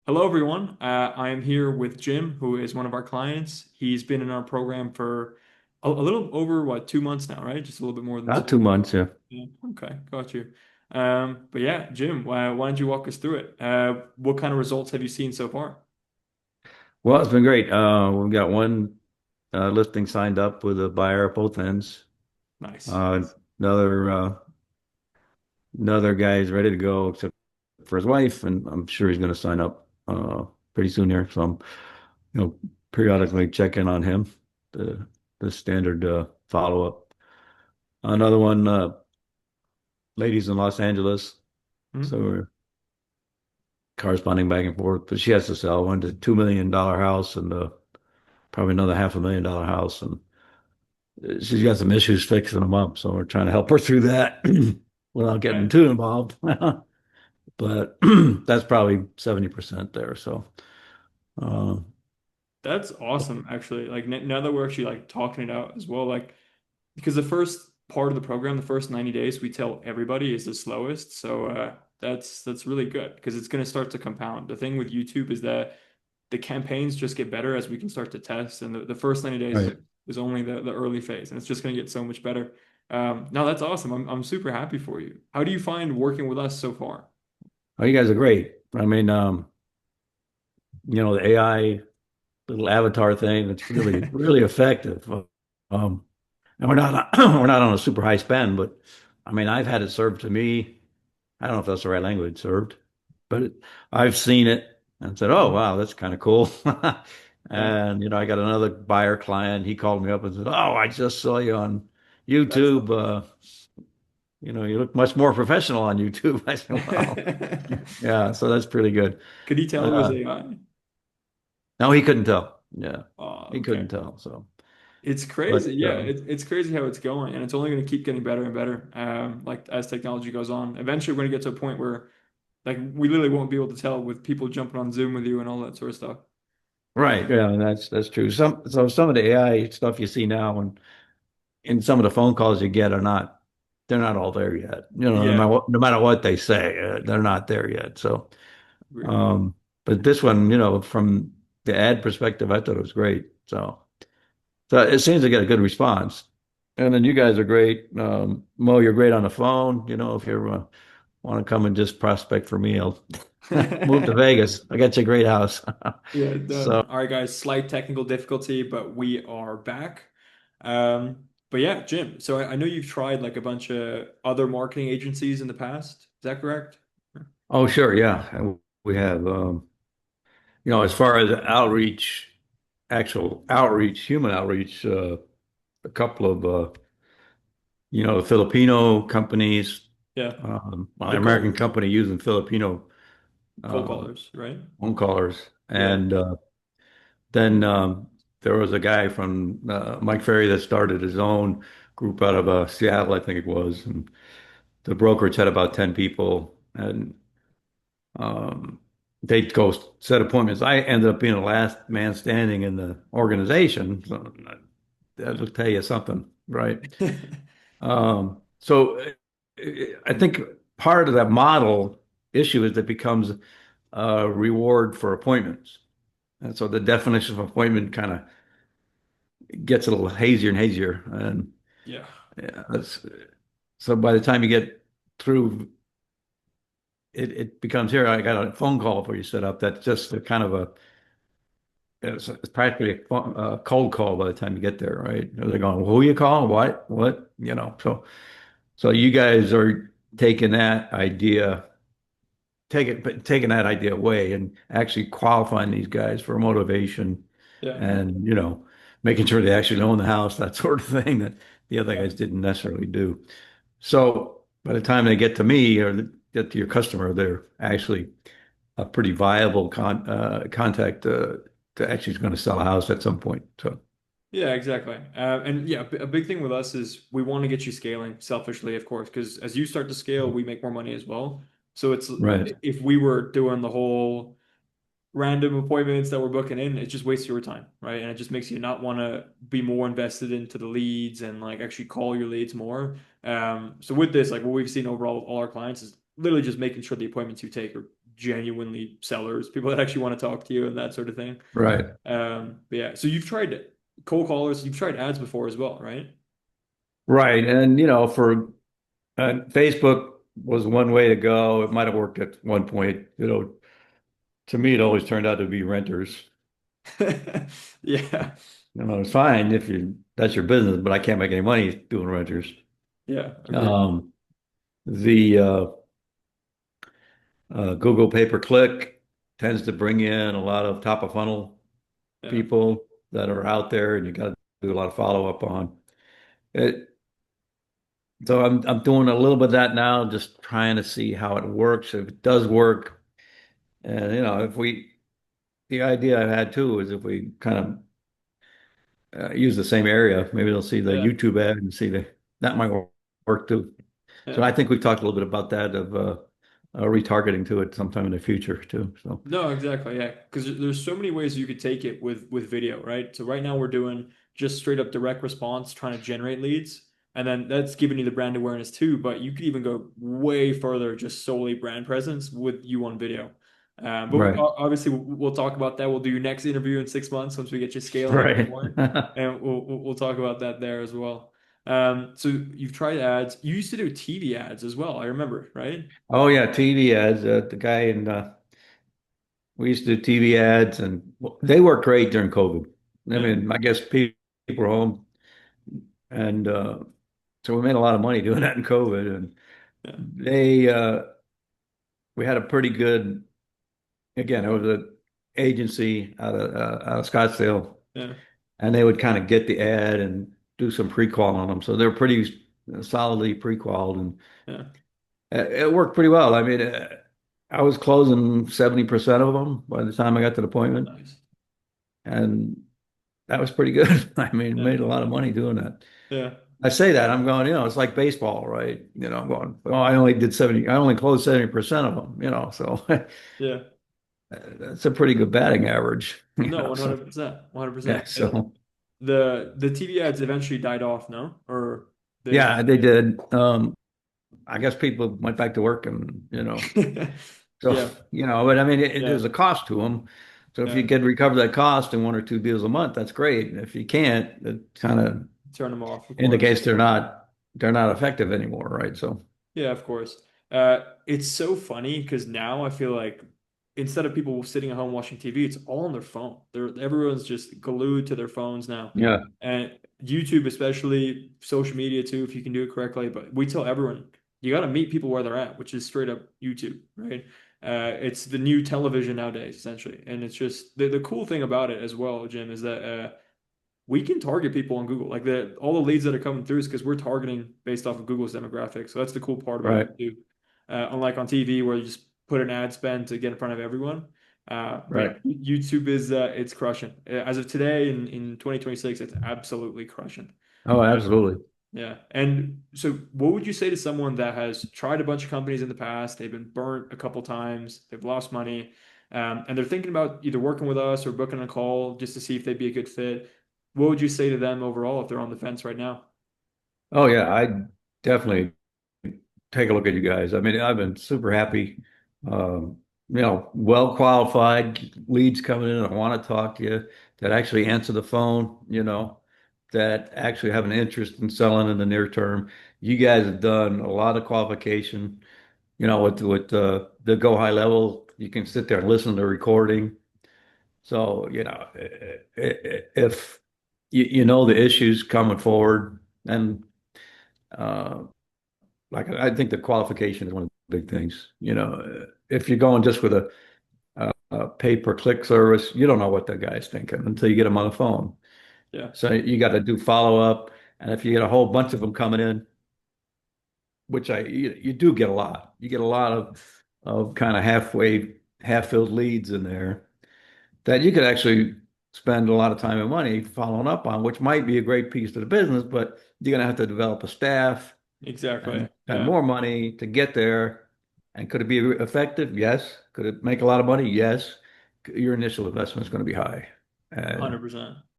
Hello, everyone. I am here with Jim, who is one of our clients. He's been in our program for a little over, what, 2 months now, right? Just a little bit more than About two. 2 months, yeah. Yeah. Okay, got you. But yeah, Jim, why don't you walk us through it? What kind of results have you seen so far? Well, it's been great. We've got one listing signed up with a buyer at both ends. Nice. Uh, another another guy is ready to go except for his wife, and I'm sure he's going to sign up pretty soon here. So I'm, periodically checking on him, the the standard follow up. Another one, ladies in Los Angeles, so Hmm. we're corresponding back and forth. But she has to sell. One's a $2 million house and probably another $500,000 house, and she's got some issues fixing them up, so we're trying to help her through that without getting Okay. too involved. But that's probably 70% there. So, uh, That's awesome, actually. Like now that we're actually like talking it out as well, like because the first part of the program, the first 90 days, we tell everybody is the slowest. So that's really good because it's going to start to compound. The thing with YouTube is that the campaigns just get better as we can start to test, and the first 90 days right. is only the early phase, and it's just going to get so much better. No, that's awesome. I'm super happy for you. How do you find working with us so far? Oh, you guys are great. I mean, the AI little avatar thing, it's really, really effective. Um, and we're not we're not on a super high spend, but I mean, I've had it served to me. I don't know if that's the right language, served, but I've seen it and said, "Oh, Mhm. wow, that's kind of cool." Yeah, And I got another buyer client. He called me up and said, "Oh, I just saw you on that's YouTube. You look much more professional on YouTube." I said, "Wow, the yeah." So that's pretty good. Could you tell it was Uh, AI? no, he couldn't tell. Yeah, Oh, he okay. couldn't tell. So, It's crazy. but Yeah, it's crazy how it's going, and it's only going to keep getting better and better. Like as technology goes on, eventually we're going to get to a point where like we literally won't be able to tell with people jumping on Zoom with you and all that sort of stuff. right, yeah, that's true. Some of the AI stuff you see now and some of the phone calls you get are not they're not all there yet. Yeah, No matter what they say, they're not there yet. So, agreed. um, but this one, from the ad perspective, I thought it was great. So it seems to get a good response. And then you guys are great. Mo, you're great on the phone. If you want to come and just prospect for me, I'll move to Vegas. I got you a great house. Yeah, So, done. All right, guys, slight technical difficulty, but we are back. But yeah, Jim, so I know you've tried like a bunch of other marketing agencies in the past. Is that correct? oh, sure, yeah, we have. As far as outreach, actual outreach, human outreach, a couple of Filipino companies, Yeah, well, an the American cold company using Filipino cold uh, callers, right? phone callers, Yeah. and then there was a guy from Mike Ferry that started his own group out of Seattle, I think it was, and the brokerage had about 10 people, and they'd go set appointments. I ended up being the last man standing in the organization, so that'll tell you something, right? So I think part of that model issue is that it becomes a reward for appointments. And so the definition of appointment kind of gets a little hazier and hazier. And Yeah. yeah, so by the time you get through, it becomes here. I got a phone call for you set up. That's just a kind of it's practically a cold call by the time you get there, right? They're going, who you calling? What? So you guys are taking that idea, taking that idea away and actually qualifying these guys for motivation Yeah. and, making sure they actually own the house, that sort of thing that the other Yeah. guys didn't necessarily do. So by the time they get to me or get to your customer, they're actually a pretty viable contact to actually going to sell a house at some point. So, Yeah, exactly. And yeah, a big thing with us is we want to get you scaling selfishly, of course, because as you start to scale, we make more money as well. So it's right. if we were doing the whole random appointments that we're booking in, it just wastes your time, right? And it just makes you not want to be more invested into the leads and like actually call your leads more. So with this, like what we've seen overall with all our clients is literally just making sure the appointments you take are genuinely sellers, people that actually want to talk to you and that sort of thing. Right. But yeah, so you've tried cold callers, you've tried ads before as well, right? Right. And, for Facebook was one way to go. It might have worked at one point. To me, it always turned out to be renters. Yeah, It's fine if that's your business, but I can't make any money doing renters. yeah, agreed. Um, the Google pay-per-click tends to bring in a lot of top of funnel Yeah, people that are out there, and you got to do a lot of follow-up on it. So I'm doing a little bit of that now, just trying to see how it works. If it does work, and if the idea I had too is if we kind of use the same area, maybe they'll see the yeah, YouTube ad and see that might work too. So yeah. I think we've talked a little bit about that of retargeting to it sometime in the future too. So No, exactly. Yeah, because there's so many ways you could take it with video, right? So right now we're doing just straight up direct response, trying to generate leads, and then that's giving you the brand awareness too. But you could even go way further, just solely brand presence with you on video. But right, obviously we'll talk about that. We'll do your next interview in 6 months once we get you scaling a bit right. more, and we'll talk about that there as well. So you've tried ads. You used to do TV ads as well. I remember, right? Oh yeah, TV ads. The guy in we used to do TV ads, and they worked great during COVID. I Yeah, mean, I guess people were home, and so we made a lot of money doing that in COVID. And yeah, they we had a pretty good. Again, it was an agency out of Scottsdale, yeah, and they would kind of get the ad and do some pre-qual on them. So they're pretty solidly pre-qualified, and yeah. it worked pretty well. I mean, I was closing 70% of them by the time I got to the appointment, Nice. and that was pretty good. I mean, Yeah. made a lot of money doing that. Yeah. I say that I'm going, it's like baseball, right? I'm going, well, I only closed 70% of them, so Yeah. that's a pretty good batting average, No, so 100%. yeah, 100%. And so the TV ads eventually died off, no? Or they yeah, they did. I guess people went back to work and, so, Yeah. but I mean, Yeah. there's a cost to them. So if you Yeah. can recover that cost in one or two deals a month, that's great. If you can't, it kind of Turn them off, of course. indicates they're not effective anymore, right? So Yeah, of course. It's so funny because now I feel like instead of people sitting at home watching TV, it's all on their phone. Everyone's just glued to their phones now. yeah, And YouTube, especially social media too, if you can do it correctly. But we tell everyone you got to meet people where they're at, which is straight up YouTube, right? It's the new television nowadays, essentially. And it's just the cool thing about it as well, Jim, is that we can target people on Google. Like all the leads that are coming through is because we're targeting based off of Google's demographics. So that's the cool part about right, it too. Unlike on TV where you just put an ad spend to get in front of everyone. But right. yeah, YouTube is it's crushing. As of today in 2026, it's absolutely crushing. Oh, Uh, absolutely. yeah. And so what would you say to someone that has tried a bunch of companies in the past, they've been burnt a couple times, they've lost money, and they're thinking about either working with us or booking a call just to see if they'd be a good fit? What would you say to them overall if they're on the fence right now? Oh yeah, I definitely take a look at you guys. I mean, I've been super happy. Well qualified leads coming in that want to talk to you, that actually answer the phone, that actually have an interest in selling in the near term. You guys have done a lot of qualification, with the go high level. You can sit there and listen to the recording. So, if you know the issues coming forward, and uh, like I think the qualification is one of the big things. If you're going just with a pay-per-click service, you don't know what the guy's thinking until you get him on the phone. Yeah, So you got to do follow-up, and if you get a whole bunch of them coming in, which you do get a lot, you get a lot of kind of half-filled leads in there that you could actually spend a lot of time and money following up on, which might be a great piece to the business, but you're going to have to develop a staff exactly. and spend Yeah, more money to get there. And could it be effective? Yes. Could it make a lot of money? Yes. Your initial investment is going to be high. And 100%.